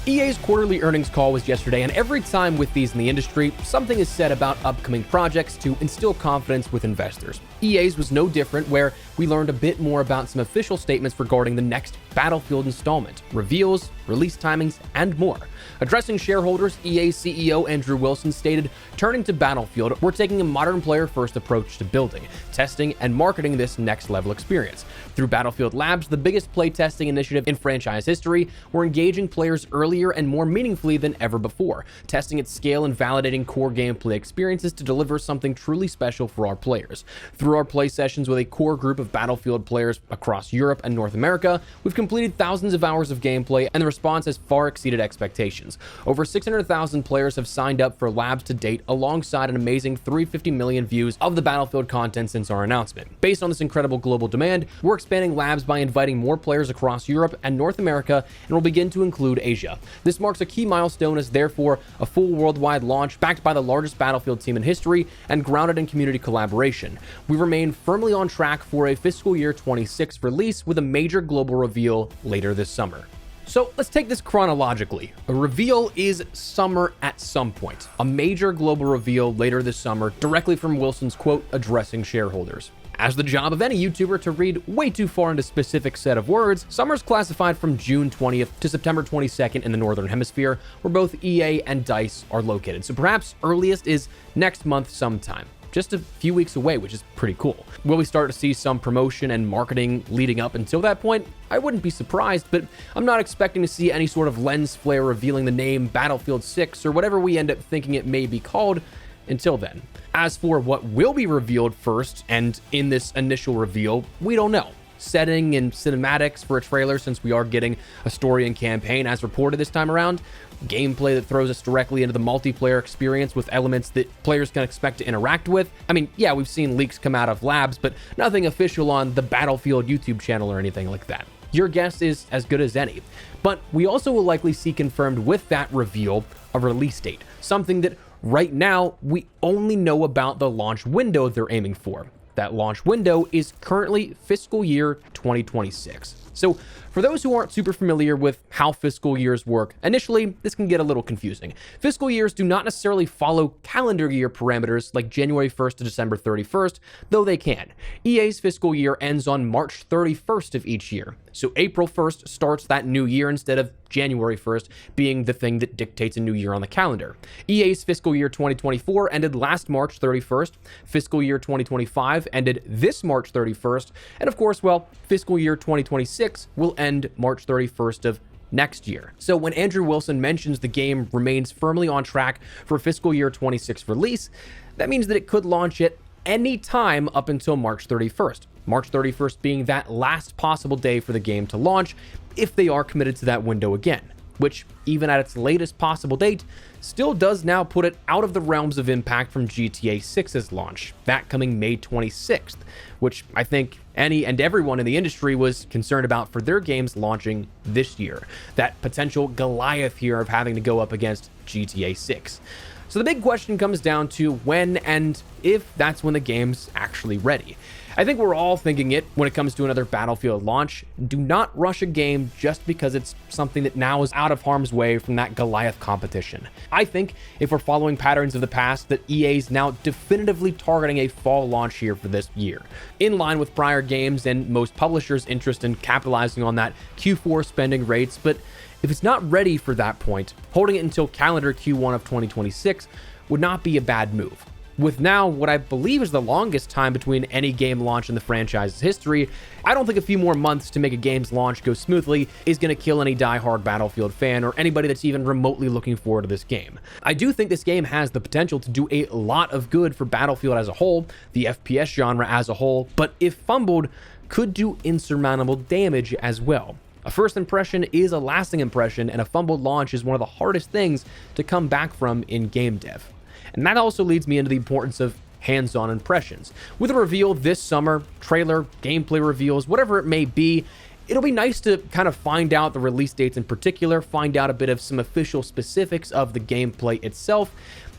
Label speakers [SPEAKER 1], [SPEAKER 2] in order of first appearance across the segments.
[SPEAKER 1] EA's quarterly earnings call was yesterday, and every time with these in the industry, something is said about upcoming projects to instill confidence with investors. EA's was no different, where we learned a bit more about some official statements regarding the next Battlefield installment, reveals, release timings, and more. Addressing shareholders, EA CEO Andrew Wilson stated, "Turning to Battlefield, we're taking a modern player-first approach to building, testing, and marketing this next-level experience. Through Battlefield Labs, the biggest playtesting initiative in franchise history, we're engaging players earlier and more meaningfully than ever before, testing at scale and validating core gameplay experiences to deliver something truly special for our players. Through our play sessions with a core group of Battlefield players across Europe and North America, we've completed thousands of hours of gameplay, and the response has far exceeded expectations. Over 600,000 players have signed up for Labs to date, alongside an amazing 350 million views of the Battlefield content since our announcement. Based on this incredible global demand, we're expanding Labs by inviting more players across Europe and North America, and will begin to include Asia. This marks a key milestone, as therefore a full worldwide launch backed by the largest Battlefield team in history and grounded in community collaboration. We remain firmly on track for a fiscal year 26 release, with a major global reveal later this summer." So let's take this chronologically. A reveal is summer at some point. A major global reveal later this summer, directly from Wilson's quote addressing shareholders. As the job of any YouTuber to read way too far into a specific set of words, summer's classified from June 20th to September 22nd in the Northern Hemisphere, where both EA and DICE are located. So perhaps earliest is next month sometime. Just a few weeks away, which is pretty cool. Will we start to see some promotion and marketing leading up until that point? I wouldn't be surprised, but I'm not expecting to see any sort of lens flare revealing the name Battlefield 6 or whatever we end up thinking it may be called until then. As for what will be revealed first and in this initial reveal, we don't know. Setting and cinematics for a trailer, since we are getting a story and campaign as reported this time around. Gameplay that throws us directly into the multiplayer experience with elements that players can expect to interact with. I mean, yeah, we've seen leaks come out of Labs, but nothing official on the Battlefield YouTube channel or anything like that. Your guess is as good as any. But we also will likely see confirmed with that reveal a release date, something that right now we only know about the launch window they're aiming for. That launch window is currently fiscal year 2026. So for those who aren't super familiar with how fiscal years work, initially this can get a little confusing. Fiscal years do not necessarily follow calendar year parameters like January 1st to December 31st, though they can. EA's fiscal year ends on March 31st of each year. So April 1st starts that new year instead of January 1st being the thing that dictates a new year on the calendar. EA's fiscal year 2024 ended last March 31st. Fiscal year 2025 ended this March 31st. And of course, well, fiscal year 2026 will end March 31st of next year. So when Andrew Wilson mentions the game remains firmly on track for fiscal year 26 release, that means that it could launch at any time up until March 31st. March 31st being that last possible day for the game to launch, if they are committed to that window again, which even at its latest possible date, still does now put it out of the realms of impact from GTA 6's launch, that coming May 26th, which I think any and everyone in the industry was concerned about for their games launching this year. That potential Goliath here of having to go up against GTA 6. So the big question comes down to when and if that's when the game's actually ready. I think we're all thinking it when it comes to another Battlefield launch. Do not rush a game just because it's something that now is out of harm's way from that Goliath competition. I think if we're following patterns of the past, that EA's now definitively targeting a fall launch here for this year, in line with prior games and most publishers' interest in capitalizing on that Q4 spending rates. But if it's not ready for that point, holding it until calendar Q1 of 2026 would not be a bad move. With now what I believe is the longest time between any game launch in the franchise's history, I don't think a few more months to make a game's launch go smoothly is going to kill any die-hard Battlefield fan or anybody that's even remotely looking forward to this game. I do think this game has the potential to do a lot of good for Battlefield as a whole, the FPS genre as a whole, but if fumbled, could do insurmountable damage as well. A first impression is a lasting impression, and a fumbled launch is one of the hardest things to come back from in game dev. And that also leads me into the importance of hands-on impressions. With a reveal this summer, trailer, gameplay reveals, whatever it may be, it'll be nice to kind of find out the release dates in particular, find out a bit of some official specifics of the gameplay itself.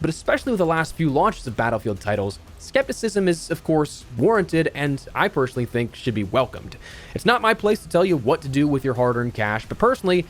[SPEAKER 1] But especially with the last few launches of Battlefield titles, skepticism is, of course, warranted, and I personally think should be welcomed. It's not my place to tell you what to do with your hard-earned cash, but personally,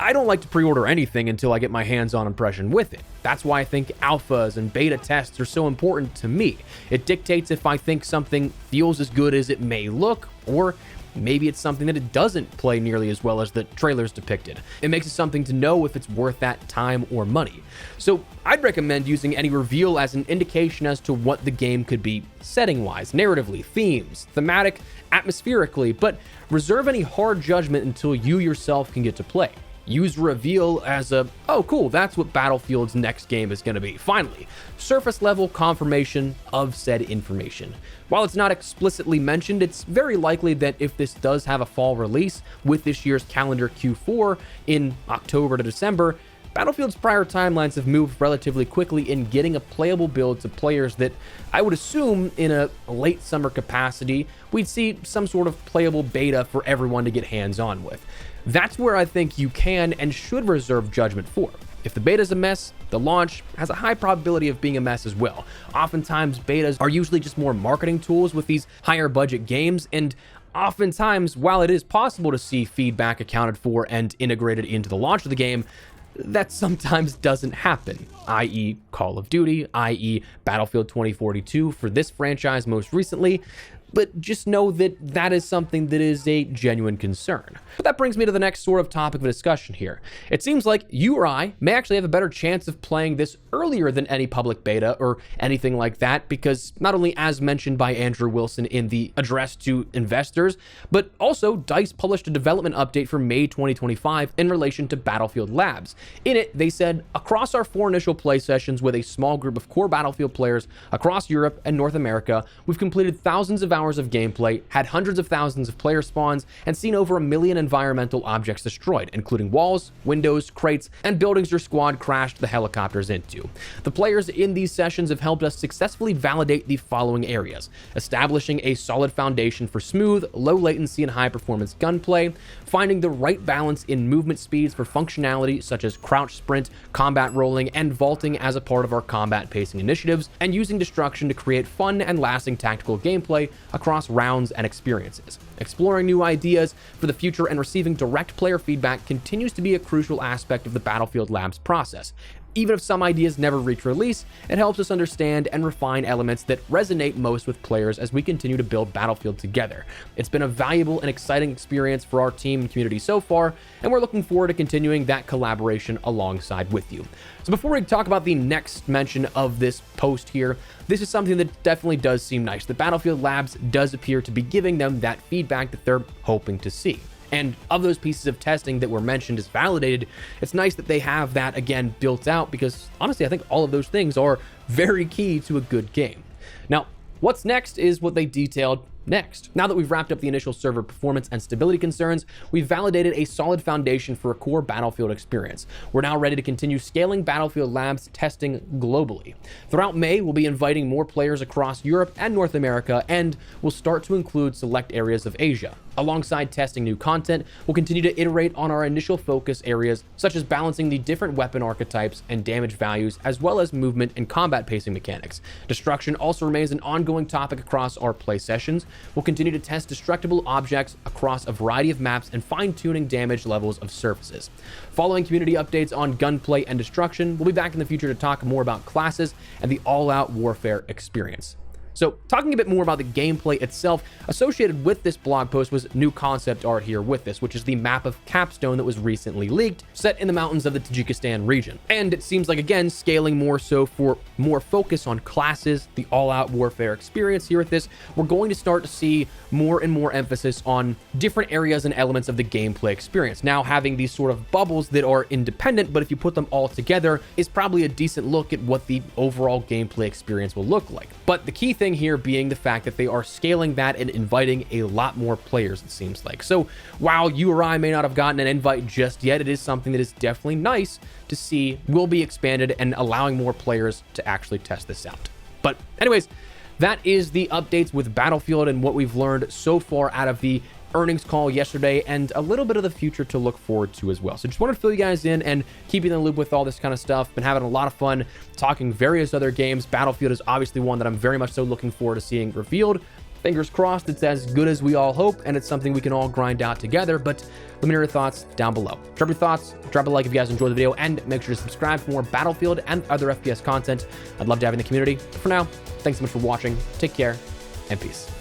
[SPEAKER 1] I don't like to pre-order anything until I get my hands-on impression with it. That's why I think alphas and beta tests are so important to me. It dictates if I think something feels as good as it may look, or maybe it's something that it doesn't play nearly as well as the trailers depicted. It makes it something to know if it's worth that time or money. So I'd recommend using any reveal as an indication as to what the game could be setting-wise, narratively, themes, thematic, atmospherically, but reserve any hard judgment until you yourself can get to play. Use reveal as a, oh cool, that's what Battlefield's next game is going to be. Finally, surface level confirmation of said information. While it's not explicitly mentioned, it's very likely that if this does have a fall release with this year's calendar Q4 in October to December, Battlefield's prior timelines have moved relatively quickly in getting a playable build to players that I would assume in a late summer capacity, we'd see some sort of playable beta for everyone to get hands-on with. That's where I think you can and should reserve judgment for. If the beta's a mess, the launch has a high probability of being a mess as well. Oftentimes, betas are usually just more marketing tools with these higher budget games, and oftentimes, while it is possible to see feedback accounted for and integrated into the launch of the game, that sometimes doesn't happen, i.e. Call of Duty, i.e. Battlefield 2042 for this franchise most recently. But just know that that is something that is a genuine concern. But that brings me to the next sort of topic of discussion here. It seems like you or I may actually have a better chance of playing this earlier than any public beta or anything like that, because not only as mentioned by Andrew Wilson in the address to investors, but also DICE published a development update for May 2025 in relation to Battlefield Labs. In it, they said, across our 4 initial play sessions with a small group of core Battlefield players across Europe and North America, we've completed thousands of hours of gameplay, had hundreds of thousands of player spawns, and seen over 1 million environmental objects destroyed, including walls, windows, crates, and buildings your squad crashed the helicopters into. The players in these sessions have helped us successfully validate the following areas: establishing a solid foundation for smooth, low latency, and high performance gunplay, finding the right balance in movement speeds for functionality such as crouch sprint, combat rolling, and vaulting as a part of our combat pacing initiatives, and using destruction to create fun and lasting tactical gameplay across rounds and experiences. Exploring new ideas for the future and receiving direct player feedback continues to be a crucial aspect of the Battlefield Labs process. Even if some ideas never reach release, it helps us understand and refine elements that resonate most with players as we continue to build Battlefield together. It's been a valuable and exciting experience for our team and community so far, and we're looking forward to continuing that collaboration alongside with you. So before we talk about the next mention of this post here, this is something that definitely does seem nice. The Battlefield Labs does appear to be giving them that feedback that they're hoping to see. And of those pieces of testing that were mentioned as validated, it's nice that they have that again built out, because honestly, I think all of those things are very key to a good game. Now, what's next is what they detailed next. Now that we've wrapped up the initial server performance and stability concerns, we've validated a solid foundation for a core Battlefield experience. We're now ready to continue scaling Battlefield Labs testing globally. Throughout May, we'll be inviting more players across Europe and North America, and we'll start to include select areas of Asia. Alongside testing new content, we'll continue to iterate on our initial focus areas, such as balancing the different weapon archetypes and damage values, as well as movement and combat pacing mechanics. Destruction also remains an ongoing topic across our play sessions. We'll continue to test destructible objects across a variety of maps and fine-tuning damage levels of surfaces. Following community updates on gunplay and destruction, we'll be back in the future to talk more about classes and the all-out warfare experience. So, talking a bit more about the gameplay itself, associated with this blog post was new concept art here with this, which is the map of Capstone that was recently leaked, set in the mountains of the Tajikistan region. And it seems like, again, scaling more so for more focus on classes, the all-out warfare experience here with this, we're going to start to see more and more emphasis on different areas and elements of the gameplay experience. Now, having these sort of bubbles that are independent, but if you put them all together, is probably a decent look at what the overall gameplay experience will look like. But the key thing here being the fact that they are scaling that and inviting a lot more players, it seems like. So while you or I may not have gotten an invite just yet, it is something that is definitely nice to see will be expanded and allowing more players to actually test this out. But anyways, that is the updates with Battlefield and what we've learned so far out of the earnings call yesterday, and a little bit of the future to look forward to as well. So just wanted to fill you guys in and keep you in the loop with all this kind of stuff. Been having a lot of fun talking various other games. Battlefield is obviously one that I'm very much so looking forward to seeing revealed. Fingers crossed it's as good as we all hope, and it's something we can all grind out together, but let me know your thoughts down below. Drop your thoughts, drop a like if you guys enjoyed the video, and make sure to subscribe for more Battlefield and other FPS content. I'd love to have you in the community. But for now, thanks so much for watching, take care, and peace.